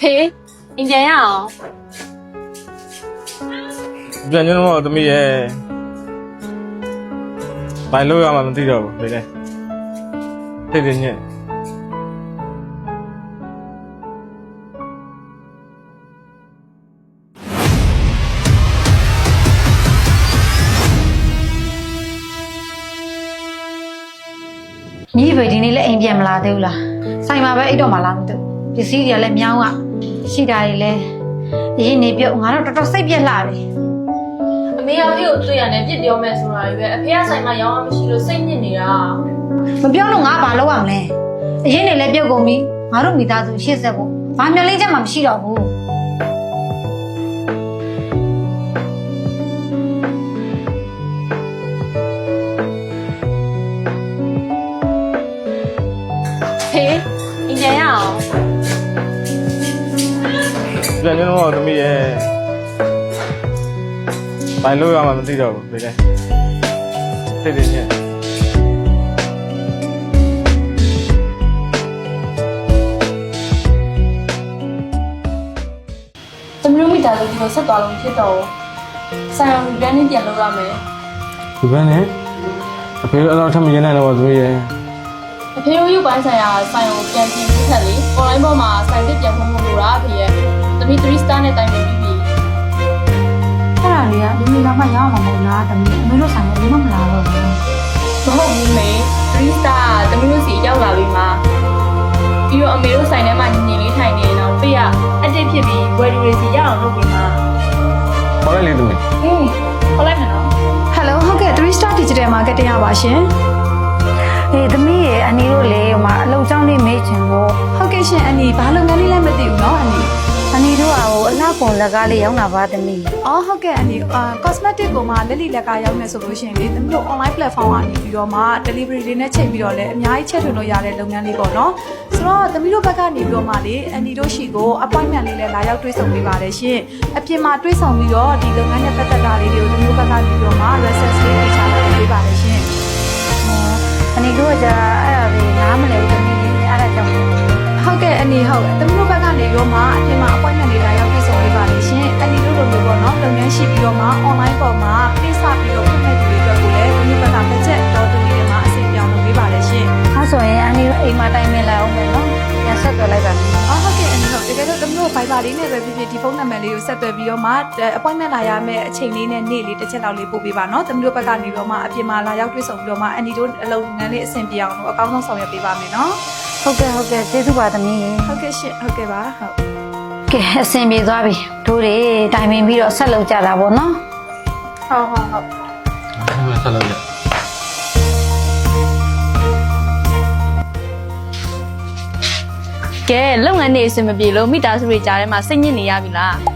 ဖေအိမ်ပြန်ရအောင်ပြန်ကျွန်တော်သမီးရဲ့ဘာလို့ရမှမသိတော့ဘူးလေတိတ်တိတ်ညက်ညီပဲဒီနေ့လည်းအိမ်ပြန်မလာသေးဘူးလားဆိုင်မှာပဲအိတ်တော့မလာမသိဘူးပစ္စည်းတွေကလည်းမြောင်းကရှိတာတွေလည်းအရင်နေပြုတ်ငါတို့တော်တော်စိတ်ပြက်လာပြီအမေကဖေကိုတွေ့ရတယ်ပြစ်ပြောမယ်ဆိုတာတွေပဲအဖေကဆိုင်မှာရောင်းမှမရှိလို့စိတ်ညစ်နေတာမပြောလို့ငါဘာလုပ်ရမလဲအရင်နေလည်းပြုတ်ကုန်ပြီငါတို့မိသားစုရှေ့ဆက်ဖို့ဘာမျှလေးချက်မှမရှိတော့ဘူးဖေအိမ်ပြန်ရအောင်ပြန်ကျွန်တော်သမီးရဲ့ဘာလို့ရမှမသိတော့ဘူးလေတိတ်တိတ်ညက်သမီးတို့မိသားစုဒီလိုဆက်သွားလို့ဖြစ်တော့ဆိုင်အောင်ပြန်နေပြန်လုပ်ရမယ်ဒီဘန်းနဲ့အဖေအဲ့တော့ထပ်မရနိုင်တော့သမီးရဲ့အဖေတို့ရုပ်ပိုင်းဆိုင်ရာဆိုင်ကိုပြန်ပြင်ပြီးထက်လေ online ပေါ်မှာဆိုင်သစ်ပြန်ဖွင့်ဖို့လိုတာအဖေရဲ့သမီး3 star နဲ့တိုင်ပင်ပြီးပြီအဲ့ဒါလေးကဒီနေ့မှရောက်မှာမဟုတ်လားတမီးအမေတို့ဆိုင်ကလေးမမလာတော့ဘူးမဟုတ်ဘူးမေ3 star သမီးတို့စီရောက်လာပြီမှာပြီးတော့အမေတို့ဆိုင်ထဲမှာညင်လေးထိုင်နေတော့ဖေကအတစ်ဖြစ်ပြီးဝယ်လူတွေစီရအောင်လုပ်ပြီးမှာခေါ်လိုက်လေသမီးခေါ်လိုက်မယ်နော် Hello ဟုတ်ကဲ့3 star digital marketing ရပါရှင်အေးသမီးရဲ့အနီတို့လေဟိုမှာအလုပ်ကြောင်းလေးမေးချင်လို့ဟုတ်ကဲ့ရှင်အနီဘာလုပ်ငန်းလေးလဲမသိဘူးเนาะအနီတို့ဟိုအလှပုံလက်ကားလေးရောင်းတာပါသမီးအော်ဟုတ်ကဲ့အနီcosmetic ကိုမှလက်လီလက်ကားရောင်းနေဆိုလို့ရှင်လေသမီးတို့ online platform ကနေပြီးတော့မှ delivery လေးနဲ့ချိန်ပြီးတော့လည်းအများကြီးချက်ထွင်လို့ရတဲ့လုပ်ငန်းလေးပေါ့เนาะဆိုတော့သမီးတို့ဘက်ကနေပြီးတော့မှလေအနီတို့ရှိကို appointment လေးလည်းလာရောက်တွေ့ဆုံပေးပါတယ်ရှင်အပြင်မှာတွေ့ဆုံပြီးတော့ဒီလုပ်ငန်းနဲ့ပတ်သက်တာလေးတွေကိုသမီးတို့ဘက်ကနေပြီးတော့မှ research လေးပေးချလာပေးပါတယ်ရှင်အနေတို့ကအဲ့ဒါလေးနားမလဲဘူးသမီးလေးအဲ့ဒါကြောင့်ဟုတ်ကဲ့အနေဟုတ်သမီးတို့ဘက်ကနေရောမှအပြင်မှာ appointment လေးလာရောက်ပြဆောင်ပေးပါလိမ့်ရှင်အနေတို့လိုမျိုးပေါ့နော်လုပ်ငန်းရှိပြီးတော့မှ online ပေါ်မှာပြစပြီးတော့ဖွင့်မဲ့သူတွေအတွက်ကိုလည်းသမီးဘက်ကတစ်ချက်တော့သူတွေမှာအဆင်ပြေအောင်လုပ်ပေးပါလိမ့်ရှင်အဲဆိုရင်အနေတို့အိမ်မှာတိုင်ပင်လာအောင်မယ်နော်ညဆက်သွယ်လိုက်ပါမယ်ဟုတ်ကဲ့အနေဟုတ်တကယ်တော့သမီးတို့ Viber လေးနဲ့ပဲဖြစ်ဖြစ်ဒီဖုန်းနံပါတ်လေးကိုဆက်သွယ်ပြီးတော့မှ appointment လာရမယ့်အချိန်လေးနဲ့နေ့လေးတစ်ချက်လောက်လေးပို့ပေးပါနော်သမီးတို့ဘက်ကနေတော့မှအပြင်မှာလာရောက်တွေ့ဆုံပြီးတော့မှအနေတို့အလုပ်ငန်းလေးအဆင်ပြေအောင်လို့အကောင်းဆုံးဆောင်ရွက်ပေးပါမယ်နော်ဟုတ်ကဲ့ကျေးဇူးပါသမီးဟုတ်ကဲ့ရှင်ဟုတ်ကဲ့ပါဟုတ်ကဲအဆင်ပြေသွားပြီတို့တွေတိုင်ပင်ပြီးတော့ဆက်လုပ်ကြတာပေါ့နော်ဟုတ်ဆက်လုပ်ရကဲလုပ်ငန်းတွေအဆင်မပြေလို့မိသားစုတွေကြားထဲမှာစိတ်ညစ်နေရပြီလား